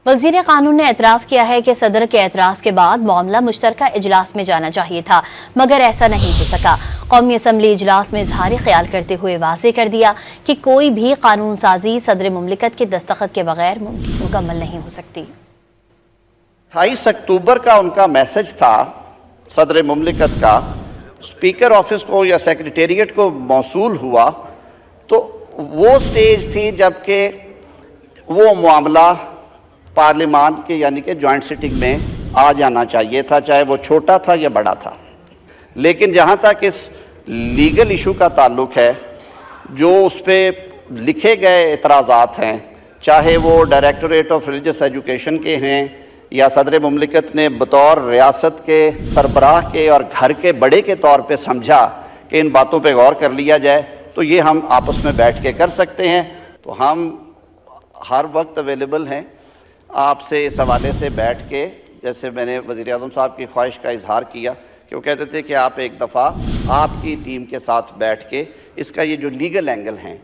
वज़ीर कानून ने एतराफ़ किया है कि सदर के एतराज़ के बाद मामला मुश्तरका इजलास में जाना चाहिए था, मगर ऐसा नहीं हो सका। कौमी असम्बली इजलास में इजहार ख्याल करते हुए वाज़ेह कर दिया कि कोई भी कानून साजी सदर मुमलिकत के दस्तखत के बगैर मुकम्मल नहीं हो सकती। 28 अक्टूबर का उनका मैसेज था सदर मुमलिकत का, स्पीकर ऑफिस को या सेक्रेटेरिएट को मौसूल हुआ, तो वो स्टेज थी जबकि वो मामला पार्लिमान के यानी कि जॉइंट सिटिंग में आ जाना चाहिए था, चाहे वो छोटा था या बड़ा था। लेकिन जहाँ तक इस लीगल इशू का ताल्लुक है, जो उस पर लिखे गए एतराज़ात हैं, चाहे वो डायरेक्टरेट ऑफ रिलीजियस एजुकेशन के हैं या सदर मुमलिकत ने बतौर रियासत के सरबराह के और घर के बड़े के तौर पे समझा कि इन बातों पे गौर कर लिया जाए, तो ये हम आपस में बैठ के कर सकते हैं। तो हम हर वक्त अवेलेबल हैं आपसे इस हवाले से बैठ के, जैसे मैंने वज़ीर आज़म साहब की ख्वाहिश का इजहार किया कि वो कहते थे कि आप एक दफ़ा आपकी टीम के साथ बैठ के इसका ये जो लीगल एंगल हैं